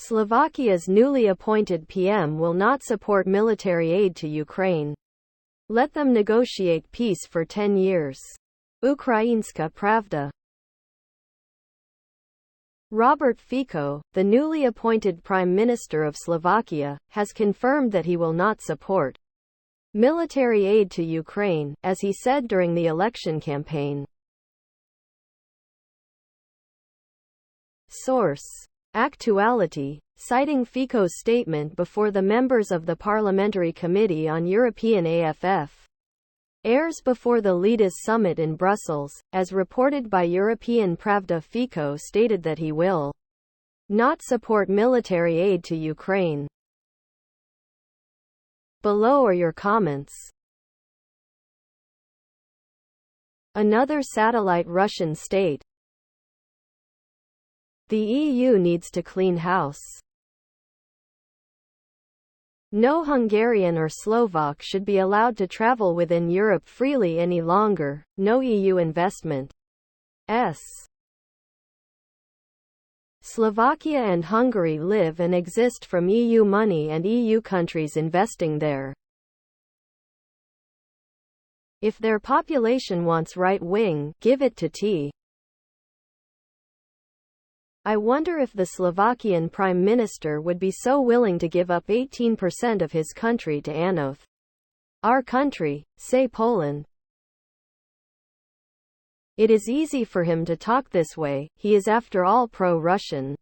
Slovakia's newly appointed PM will not support military aid to Ukraine. Let them negotiate peace for 10 years. Ukrainska Pravda. Robert Fico, the newly appointed Prime Minister of Slovakia, has confirmed that he will not support military aid to Ukraine, as he said during the election campaign. Source: Actuality, citing Fico's statement before the members of the Parliamentary Committee on European AFF. Airs before the Leaders Summit in Brussels, as reported by European Pravda. Fico stated that he will not support military aid to Ukraine. Below are your comments. Another satellite Russian state. The EU needs to clean house. No Hungarian or Slovak should be allowed to travel within Europe freely any longer. No EU investment. Slovakia and Hungary live and exist from EU money and EU countries investing there. If their population wants right wing, give it to T. I wonder if the Slovakian Prime Minister would be so willing to give up 18% of his country to Anoth. Our country, say Poland. It is easy for him to talk this way, he is after all pro-Russian.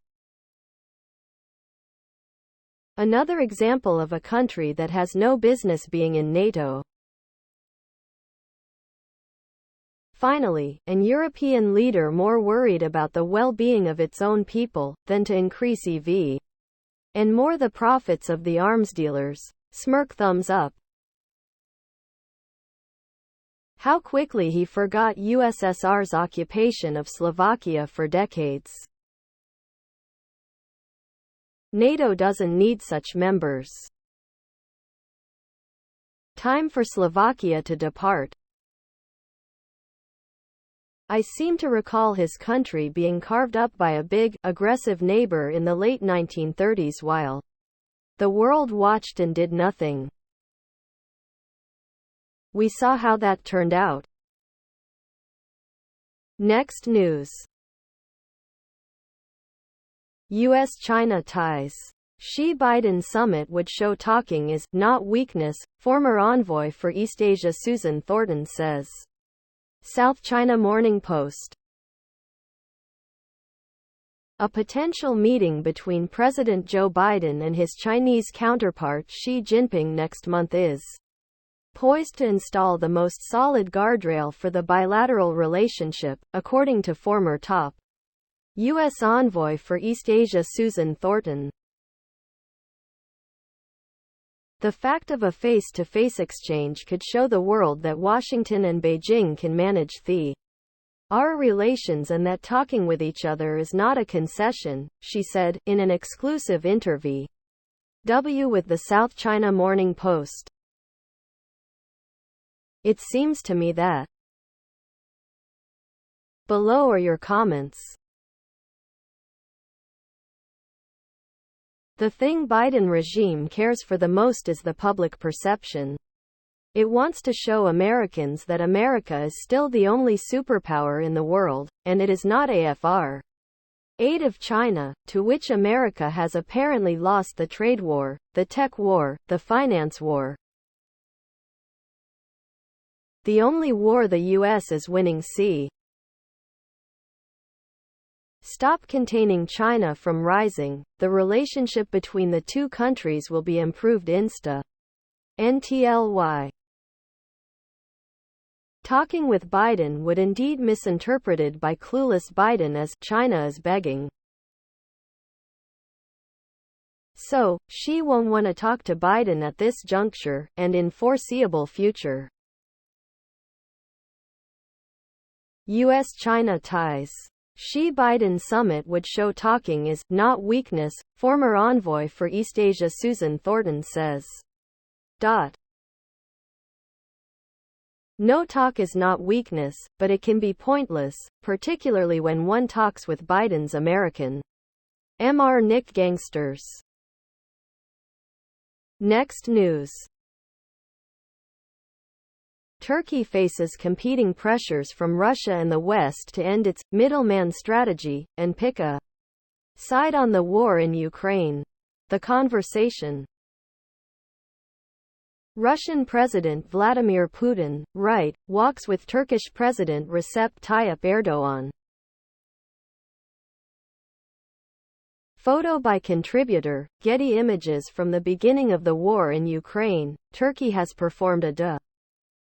Another example of a country that has no business being in NATO. Finally, an European leader more worried about the well-being of its own people, than to increase EV. And more the profits of the arms dealers. Smirk thumbs up. How quickly he forgot USSR's occupation of Slovakia for decades. NATO doesn't need such members. Time for Slovakia to depart. I seem to recall his country being carved up by a big, aggressive neighbor in the late 1930s while the world watched and did nothing. We saw how that turned out. Next news. U.S.-China ties. Xi-Biden summit would show talking is not weakness, former envoy for East Asia Susan Thornton says. South China Morning Post. A potential meeting between President Joe Biden and his Chinese counterpart Xi Jinping next month is poised to install the most solid guardrail for the bilateral relationship, according to former top U.S. envoy for East Asia Susan Thornton. The fact of a face-to-face exchange could show the world that Washington and Beijing can manage our relations and that talking with each other is not a concession, she said, in an exclusive interview with the South China Morning Post. It seems to me that. Below are your comments. The thing Biden regime cares for the most is the public perception. It wants to show Americans that America is still the only superpower in the world, and it is not AFR. Aid of China, to which America has apparently lost the trade war, the tech war, the finance war. The only war the U.S. is winning. Stop containing China from rising. The relationship between the two countries will be improved insta. NTLY. Talking with Biden would indeed misinterpreted by clueless Biden as China is begging. So, Xi won't want to talk to Biden at this juncture, and in foreseeable future. U.S.-China ties. Xi-Biden summit would show talking is not weakness, former envoy for East Asia Susan Thornton says. No talk is not weakness, but it can be pointless, particularly when one talks with Biden's American Mr. Nick Gangsters. Next news. Turkey faces competing pressures from Russia and the West to end its middleman strategy and pick a side on the war in Ukraine. The conversation. Russian President Vladimir Putin, right, walks with Turkish President Recep Tayyip Erdogan. Photo by contributor, Getty Images. From the beginning of the war in Ukraine, Turkey has performed a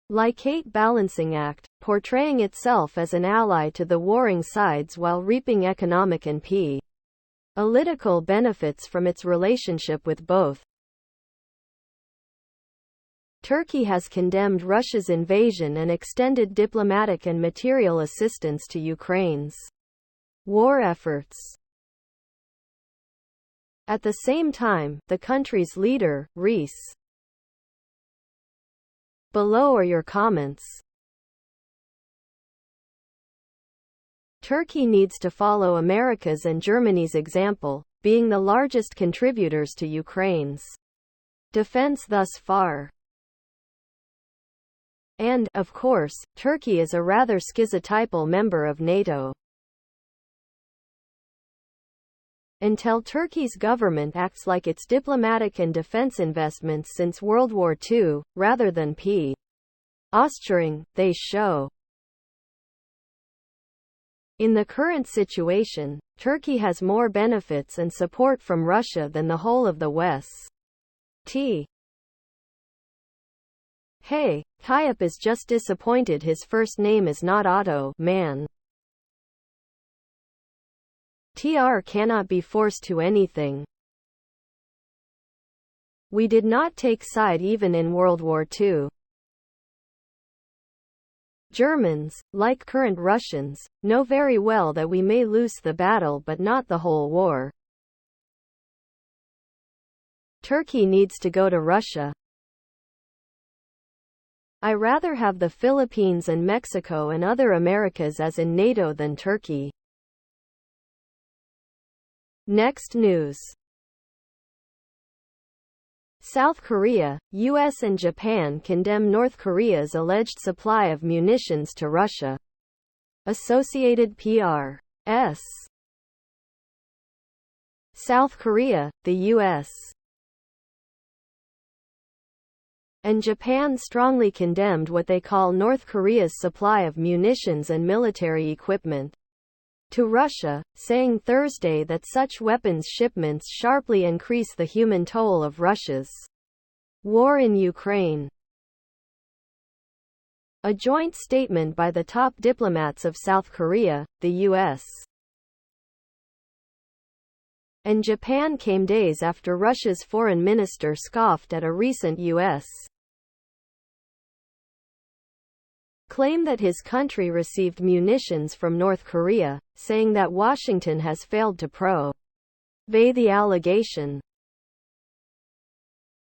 delicate balancing act, portraying itself as an ally to the warring sides while reaping economic and political benefits from its relationship with both. Turkey has condemned Russia's invasion and extended diplomatic and material assistance to Ukraine's war efforts. At the same time, the country's leader, Reese. Below are your comments. Turkey needs to follow America's and Germany's example, being the largest contributors to Ukraine's defense thus far. And, of course, Turkey is a rather schizotypal member of NATO. Until Turkey's government acts like its diplomatic and defense investments since World War II, rather than posturing, they show. In the current situation, Turkey has more benefits and support from Russia than the whole of the West. Hey, Tayyip is just disappointed his first name is not Otto, man. TR cannot be forced to anything. We did not take side even in World War II. Germans, like current Russians, know very well that we may lose the battle but not the whole war. Turkey needs to go to Russia. I rather have the Philippines and Mexico and other Americas as in NATO than Turkey. Next news. South Korea, US and Japan condemn North Korea's alleged supply of munitions to Russia. Associated Press. South Korea, the US and Japan strongly condemned what they call North Korea's supply of munitions and military equipment to Russia, saying Thursday that such weapons shipments sharply increase the human toll of Russia's war in Ukraine. A joint statement by the top diplomats of South Korea, the US and Japan came days after Russia's foreign minister scoffed at a recent US claim that his country received munitions from North Korea, saying that Washington has failed to probe the allegation.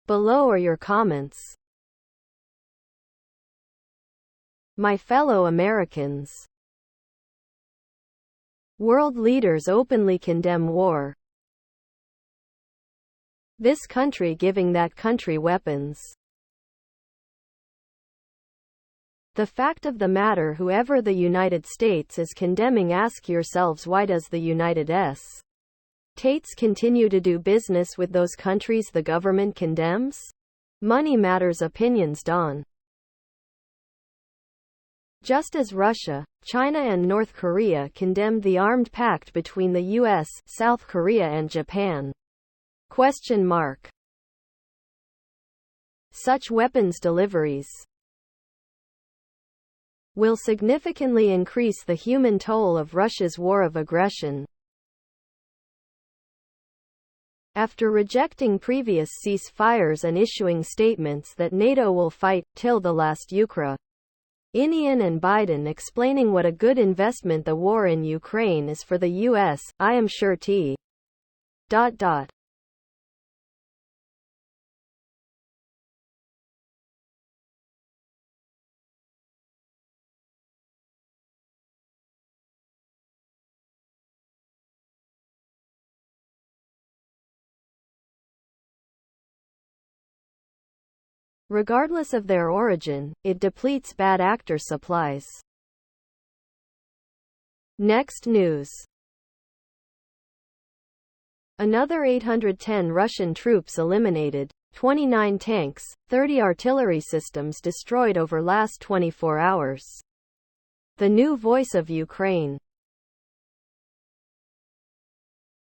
Below are your comments. My fellow Americans. World leaders openly condemn war. This country giving that country weapons. The fact of the matter, whoever the United States is condemning, ask yourselves, why does the United States continue to do business with those countries the government condemns? Money matters, opinions don't. Just as Russia, China and North Korea condemned the armed pact between the US, South Korea and Japan. Such weapons deliveries will significantly increase the human toll of Russia's war of aggression. After rejecting previous ceasefires and issuing statements that NATO will fight till the last Ukrainian and Biden explaining what a good investment the war in Ukraine is for the US, I am sure T. Regardless of their origin, it depletes bad actor supplies. Next news. Another 810 Russian troops eliminated, 29 tanks, 30 artillery systems destroyed over last 24 hours. The new voice of Ukraine.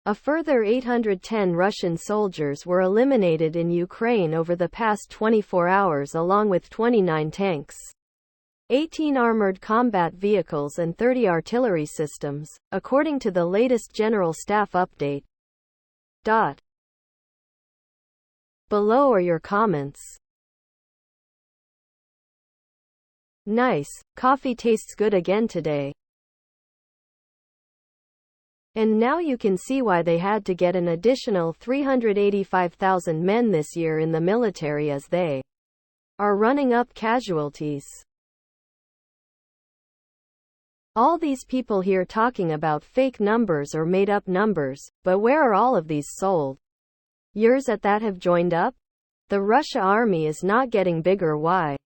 A further 810 Russian soldiers were eliminated in Ukraine over the past 24 hours along with 29 tanks, 18 armored combat vehicles and 30 artillery systems, according to the latest General Staff update. Below are your comments. Nice, coffee tastes good again today. And now you can see why they had to get an additional 385,000 men this year in the military, as they are running up casualties. All these people here talking about fake numbers or made up numbers, but where are all of these sold years at that have joined up? The Russia army is not getting bigger. Why?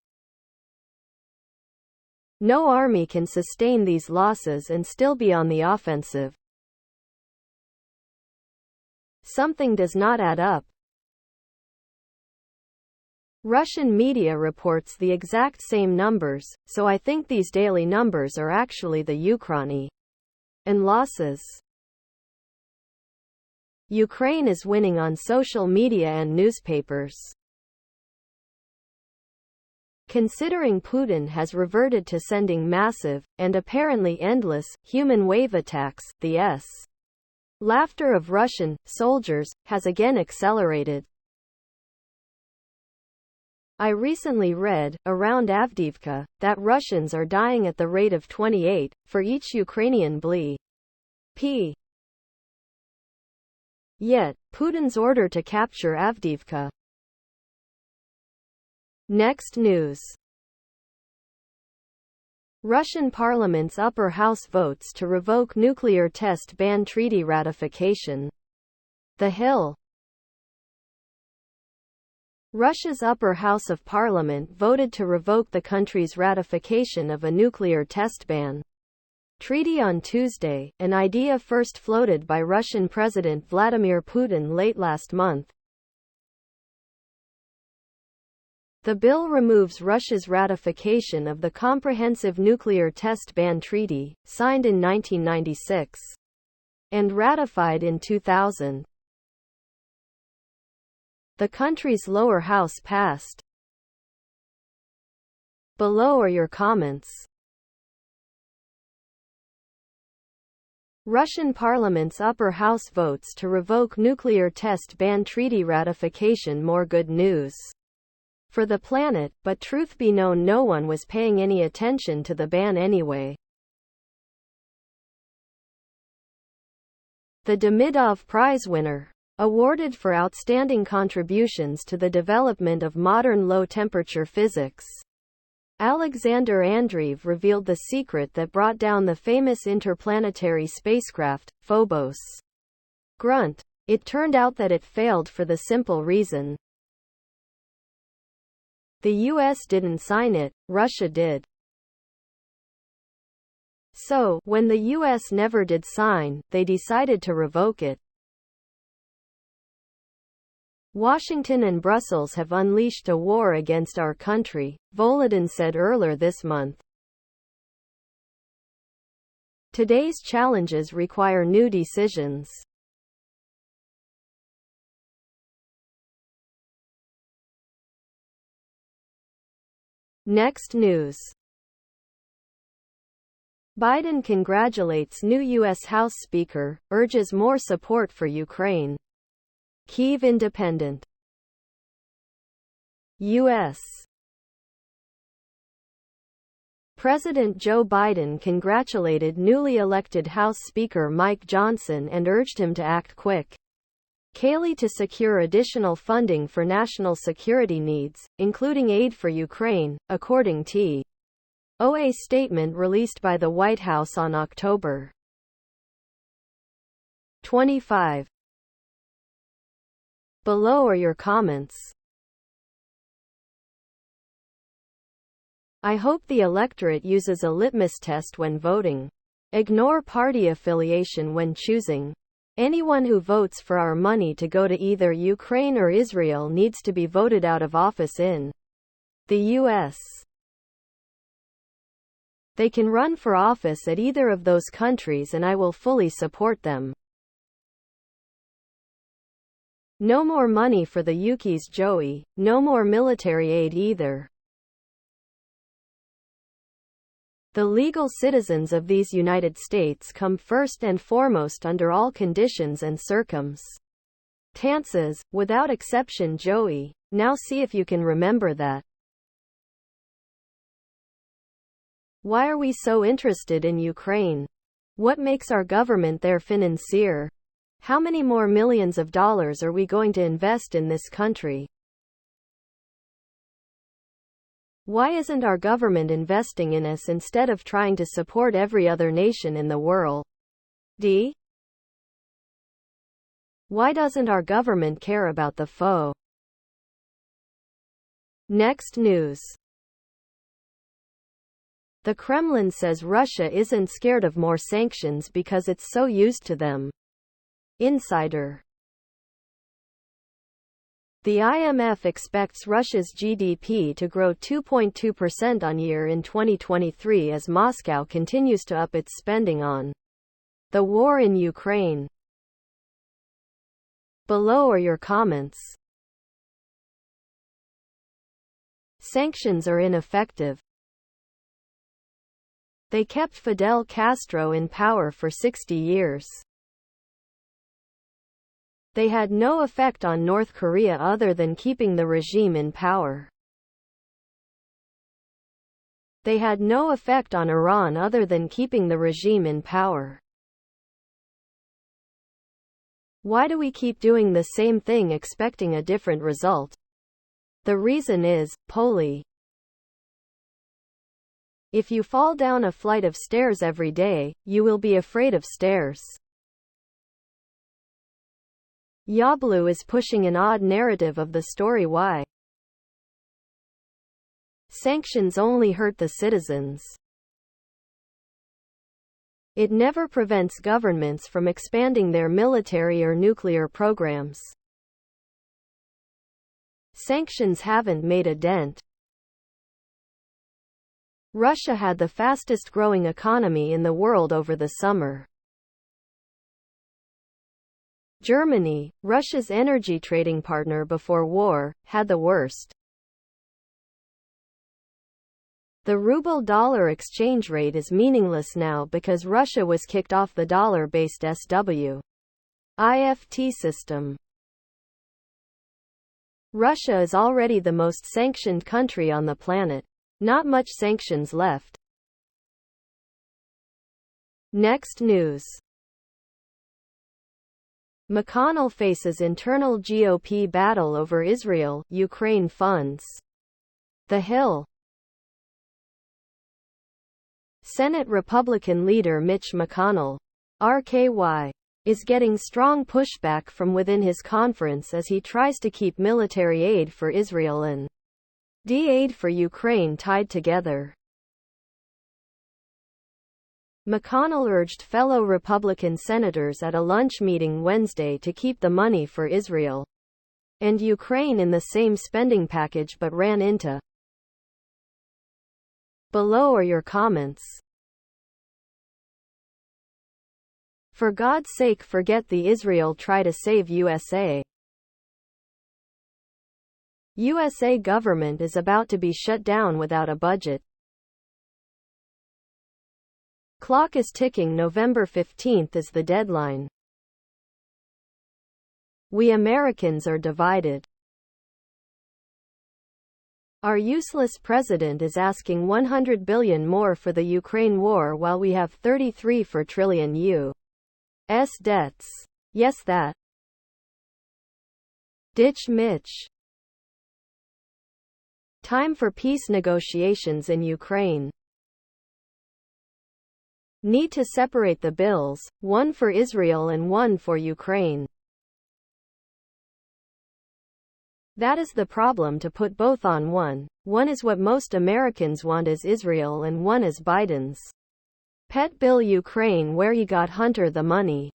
No army can sustain these losses and still be on the offensive. Something does not add up. Russian media reports the exact same numbers, so I think these daily numbers are actually the Ukraine and losses. Ukraine is winning on social media and newspapers. Considering Putin has reverted to sending massive, and apparently endless, human wave attacks, the laughter of Russian soldiers has again accelerated. I recently read, around Avdiivka, that Russians are dying at the rate of 28, for each Ukrainian BP. Yet, Putin's order to capture Avdiivka. Next news. Russian parliament's upper house votes to revoke nuclear test ban treaty ratification. The Hill. Russia's upper house of parliament voted to revoke the country's ratification of a nuclear test ban treaty on Tuesday, an idea first floated by Russian President Vladimir Putin late last month. The bill removes Russia's ratification of the Comprehensive Nuclear Test Ban Treaty, signed in 1996 and ratified in 2000. The country's lower house passed. Below are your comments. Russian parliament's upper house votes to revoke nuclear test ban treaty ratification. More good news for the planet, but truth be known, no one was paying any attention to the ban anyway. The Demidov Prize winner, awarded for outstanding contributions to the development of modern low-temperature physics, Alexander Andreev revealed the secret that brought down the famous interplanetary spacecraft, Phobos. Grunt. It turned out that it failed for the simple reason the US didn't sign it, Russia did. So, when the US never did sign, they decided to revoke it. Washington and Brussels have unleashed a war against our country, Volodin said earlier this month. Today's challenges require new decisions. Next news. Biden congratulates new U.S. House Speaker, urges more support for Ukraine. Kyiv Independent. U.S. President Joe Biden congratulated newly elected House Speaker Mike Johnson and urged him to act quickly to secure additional funding for national security needs, including aid for Ukraine, according to a statement released by the White House on October 25. Below are your comments. I hope the electorate uses a litmus test when voting. Ignore party affiliation when choosing. Anyone who votes for our money to go to either Ukraine or Israel needs to be voted out of office in the US. They can run for office at either of those countries and I will fully support them. No more money for the Ukis, Joey. No more military aid either. The legal citizens of these United States come first and foremost under all conditions and circumstances, without exception, Joey. Now see if you can remember that. Why are we so interested in Ukraine? What makes our government there financier? How many more millions of dollars are we going to invest in this country? Why isn't our government investing in us instead of trying to support every other nation in the world? Why doesn't our government care about the foe? Next news. The Kremlin says Russia isn't scared of more sanctions because it's so used to them. Insider. The IMF expects Russia's GDP to grow 2.2% on year in 2023 as Moscow continues to up its spending on the war in Ukraine. Below are your comments. Sanctions are ineffective. They kept Fidel Castro in power for 60 years. They had no effect on North Korea other than keeping the regime in power. They had no effect on Iran other than keeping the regime in power. Why do we keep doing the same thing expecting a different result? The reason is, Poli. If you fall down a flight of stairs every day, you will be afraid of stairs. Yablu is pushing an odd narrative of the story why sanctions only hurt the citizens. It never prevents governments from expanding their military or nuclear programs. Sanctions haven't made a dent. Russia had the fastest growing economy in the world over the summer. Germany, Russia's energy trading partner before war, had the worst. The ruble-dollar exchange rate is meaningless now because Russia was kicked off the dollar-based SWIFT system. Russia is already the most sanctioned country on the planet. Not much sanctions left. Next news. McConnell faces internal GOP battle over Israel-Ukraine funds. The Hill. Senate Republican leader Mitch McConnell, RKY, is getting strong pushback from within his conference as he tries to keep military aid for Israel and aid for Ukraine tied together. McConnell urged fellow Republican senators at a lunch meeting Wednesday to keep the money for Israel and Ukraine in the same spending package but ran into. Below are your comments. For God's sake, forget the Israel try to save USA. USA government is about to be shut down without a budget. Clock is ticking. November 15th is the deadline. We Americans are divided. Our useless president is asking $100 billion more for the Ukraine war while we have $33 trillion U.S. debts. Yes, that. Ditch Mitch. Time for peace negotiations in Ukraine. Need to separate the bills, one for Israel and one for Ukraine. That is the problem, to put both on one. One is what most Americans want as Israel, and one is Biden's pet bill Ukraine, where he got Hunter the money.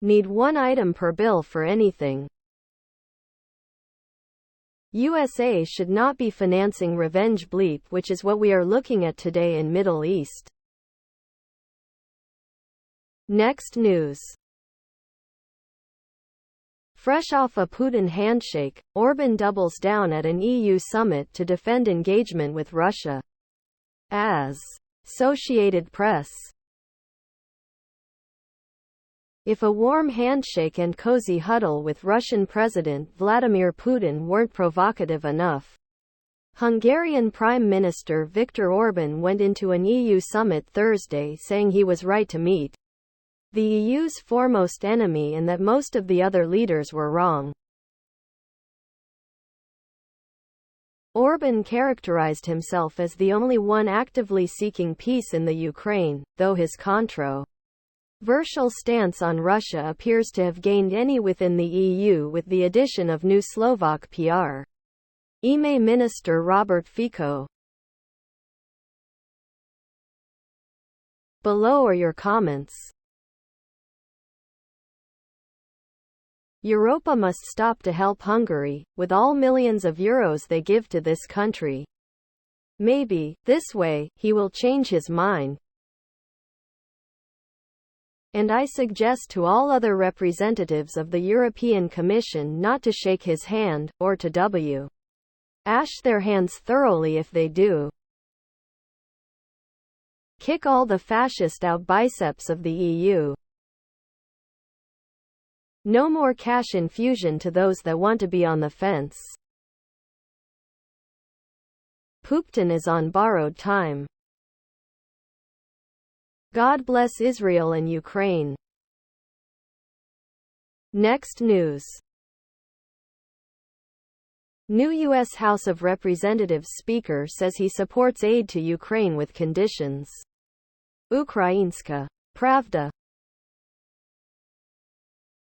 Need one item per bill for anything. USA should not be financing revenge bleep, which is what we are looking at today in Middle East. Next news. Fresh off a Putin handshake, Orban doubles down at an EU summit to defend engagement with Russia. As Associated Press. If a warm handshake and cozy huddle with Russian President Vladimir Putin weren't provocative enough, Hungarian Prime Minister Viktor Orban went into an EU summit Thursday saying he was right to meet the EU's foremost enemy and that most of the other leaders were wrong. Orban characterized himself as the only one actively seeking peace in the Ukraine, though his controversial stance on Russia appears to have gained any within the EU with the addition of new Slovak PR Minister Robert Fico. Below are your comments. Europa must stop to help Hungary, with all millions of euros they give to this country. Maybe, this way, he will change his mind. And I suggest to all other representatives of the European Commission not to shake his hand, or to wash their hands thoroughly if they do. Kick all the fascist out biceps of the EU. No more cash infusion to those that want to be on the fence. Putin is on borrowed time. God bless Israel and Ukraine. Next news. New U.S. House of Representatives Speaker says he supports aid to Ukraine with conditions. Ukrainska Pravda.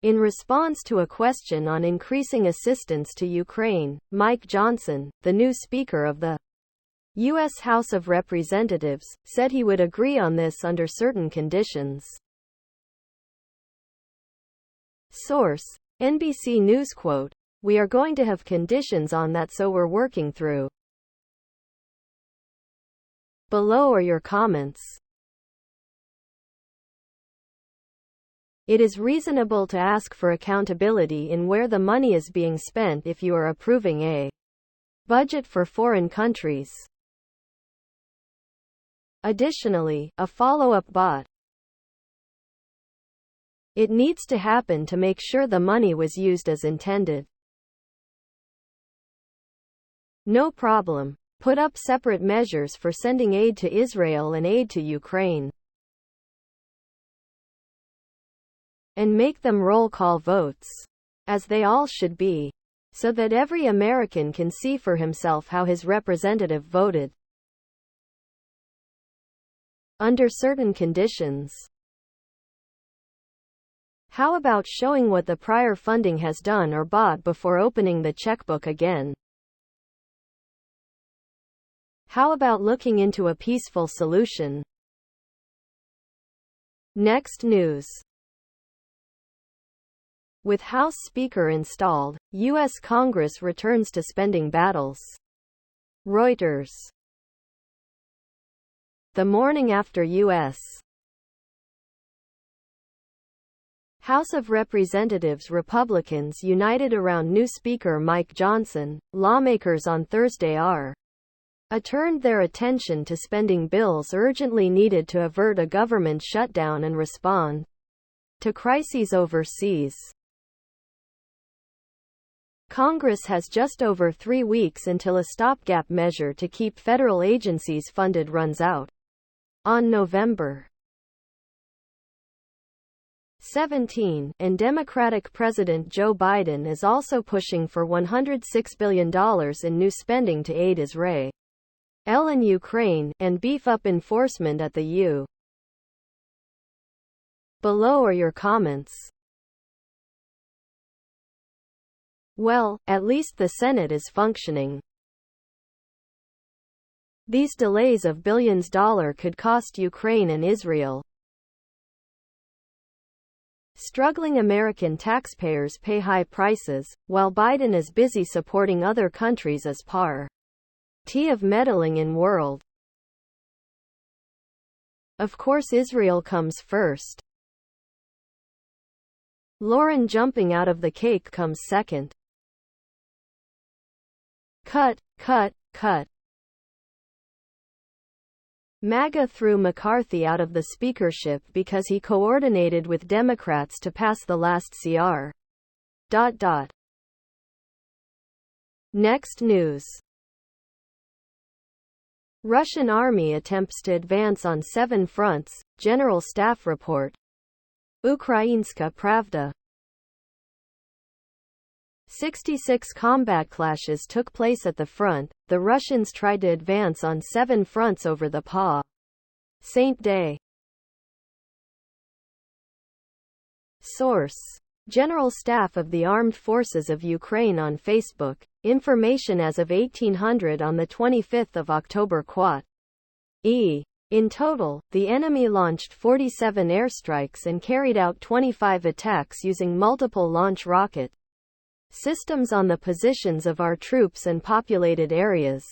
In response to a question on increasing assistance to Ukraine, Mike Johnson, the new Speaker of the U.S. House of Representatives, said he would agree on this under certain conditions. Source: NBC News. Quote, "We are going to have conditions on that, so we're working through." Below are your comments. It is reasonable to ask for accountability in where the money is being spent if you are approving a budget for foreign countries. Additionally, a follow-up bot. It needs to happen to make sure the money was used as intended. No problem. Put up separate measures for sending aid to Israel and aid to Ukraine. And make them roll call votes. As they all should be. So that every American can see for himself how his representative voted. Under certain conditions. How about showing what the prior funding has done or bought before opening the checkbook again? How about looking into a peaceful solution? Next news. With House Speaker installed, U.S. Congress returns to spending battles. Reuters. The morning after U.S. House of Representatives Republicans united around new Speaker Mike Johnson, lawmakers on Thursday turned their attention to spending bills urgently needed to avert a government shutdown and respond to crises overseas. Congress has just over 3 weeks until a stopgap measure to keep federal agencies funded runs out. On November 17, and Democratic President Joe Biden is also pushing for $106 billion in new spending to aid Israel and Ukraine, and beef up enforcement at the U. Below are your comments. Well, at least the Senate is functioning. These delays of billions could cost Ukraine and Israel. Struggling American taxpayers pay high prices, while Biden is busy supporting other countries as part of meddling in world. Of course Israel comes first. Lauren jumping out of the cake comes second. Cut, cut, cut. MAGA threw McCarthy out of the speakership because he coordinated with Democrats to pass the last CR. Next news. Russian army attempts to advance on 7 fronts, General Staff report. Ukrainska Pravda. 66 combat clashes took place at the front. The Russians tried to advance on 7 fronts over the Saint Day. Source: General Staff of the Armed Forces of Ukraine on Facebook. Information as of 1800 on 25 October. Quat. In total, the enemy launched 47 airstrikes and carried out 25 attacks using multiple launch rocket systems on the positions of our troops and populated areas.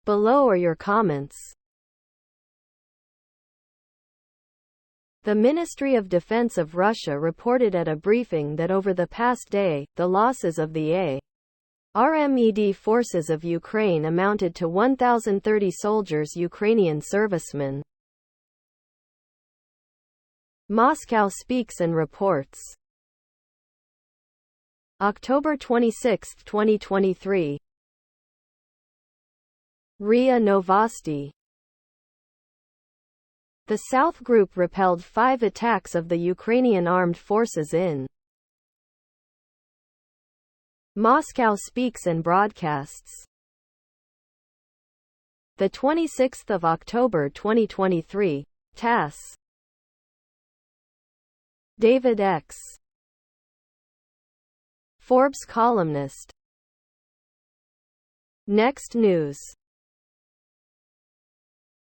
Below are your comments. The Ministry of Defense of Russia reported at a briefing that over the past day, the losses of the Armed forces of Ukraine amounted to 1,030 soldiers, Ukrainian servicemen. Moscow speaks and reports. October 26, 2023. RIA Novosti. The South Group repelled 5 attacks of the Ukrainian armed forces in Moscow speaks and broadcasts. The 26th of October 2023, TASS. David X. Forbes columnist. Next news.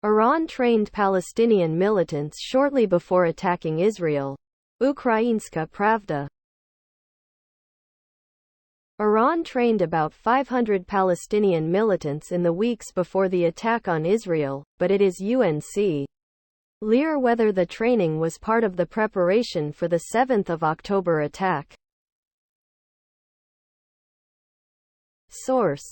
Iran trained Palestinian militants shortly before attacking Israel. Ukrainska Pravda. Iran trained about 500 Palestinian militants in the weeks before the attack on Israel, but it is unclear whether the training was part of the preparation for the 7th of October attack. Source: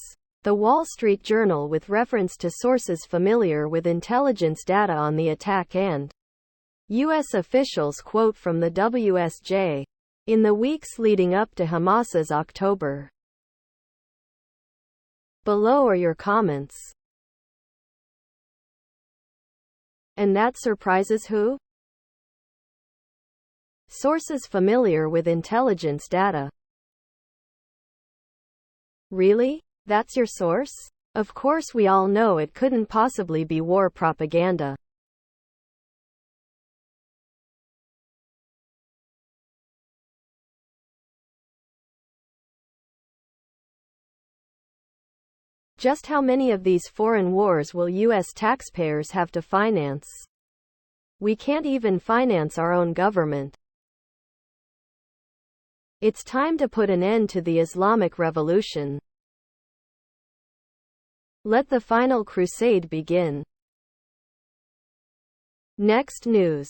The Wall Street Journal with reference to sources familiar with intelligence data on the attack and U.S. officials quote from the WSJ. In the weeks leading up to Hamas's October. Below are your comments. And that surprises who? Sources familiar with intelligence data. Really? That's your source? Of course we all know it couldn't possibly be war propaganda. Just how many of these foreign wars will U.S. taxpayers have to finance? We can't even finance our own government. It's time to put an end to the Islamic Revolution. Let the final crusade begin. Next news.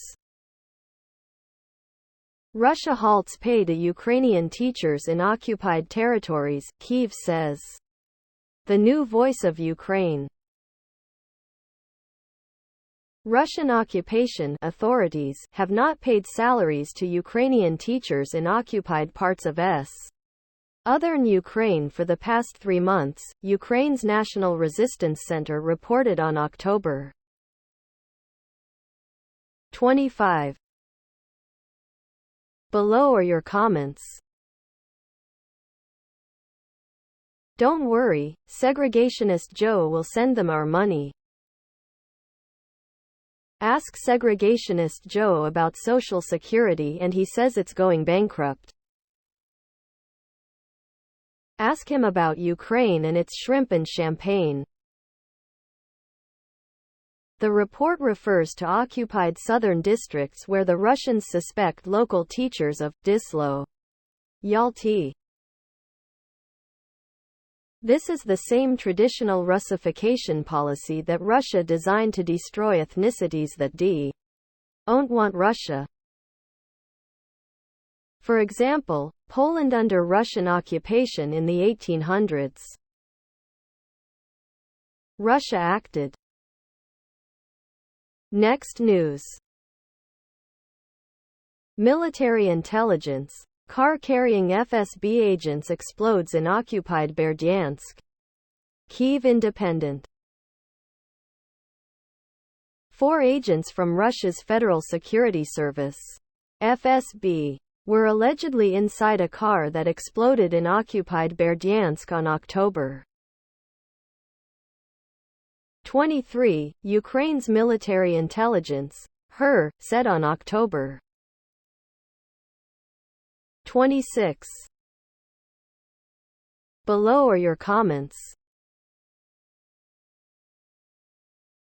Russia halts pay to Ukrainian teachers in occupied territories, Kyiv says. The new voice of Ukraine. Russian occupation authorities have not paid salaries to Ukrainian teachers in occupied parts of southern Ukraine for the past 3 months, Ukraine's National Resistance Center reported on October 25. Below are your comments. Don't worry, segregationist Joe will send them our money. Ask segregationist Joe about Social Security and he says it's going bankrupt. Ask him about Ukraine and its shrimp and champagne. The report refers to occupied southern districts where the Russians suspect local teachers of disloyalty. This is the same traditional Russification policy that Russia designed to destroy ethnicities that don't want Russia. For example, Poland under Russian occupation in the 1800s. Russia acted. Next news. Military intelligence. Car carrying FSB agents explodes in occupied Berdyansk. Kyiv Independent. 4 agents from Russia's Federal Security Service, FSB, were allegedly inside a car that exploded in occupied Berdyansk on October 23, Ukraine's military intelligence, HER, said on October 26. Below are your comments.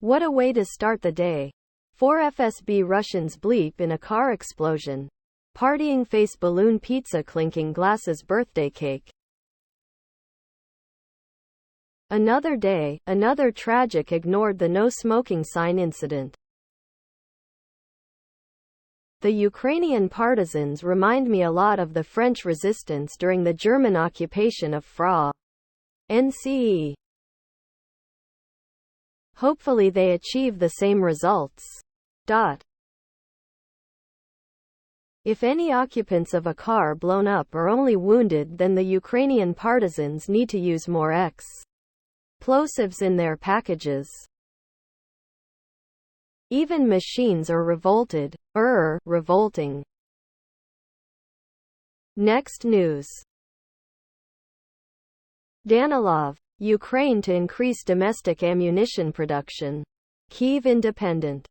What a way to start the day. 4 FSB Russians bleep in a car explosion. Partying face balloon pizza clinking glasses birthday cake. Another day, another tragic ignored the no smoking sign incident. The Ukrainian partisans remind me a lot of the French resistance during the German occupation of France. Hopefully they achieve the same results. If any occupants of a car blown up are only wounded, then the Ukrainian partisans need to use more explosives in their packages. Even machines are revolting. Next news. Danilov, Ukraine to increase domestic ammunition production. Kyiv Independent.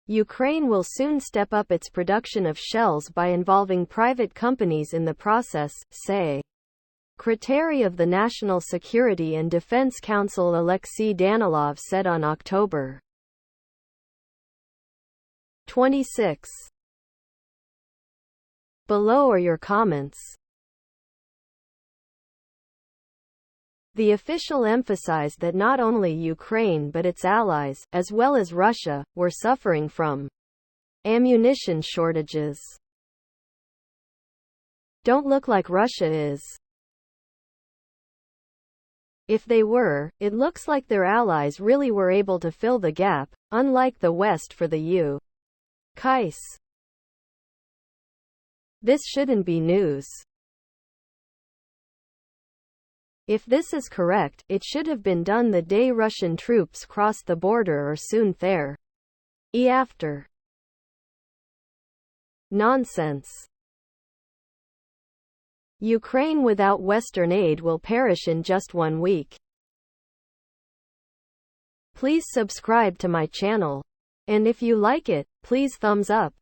Ukraine will soon step up its production of shells by involving private companies in the process, say Secretary of the National Security and Defense Council Alexei Danilov said on October 26. Below are your comments. The official emphasized that not only Ukraine but its allies, as well as Russia, were suffering from ammunition shortages. Don't look like Russia is. If they were, it looks like their allies really were able to fill the gap, unlike the West for the U.S. This shouldn't be news. If this is correct, it should have been done the day Russian troops crossed the border or soon thereafter. Nonsense. Ukraine without Western aid will perish in just 1 week. Please subscribe to my channel. And if you like it, please thumbs up.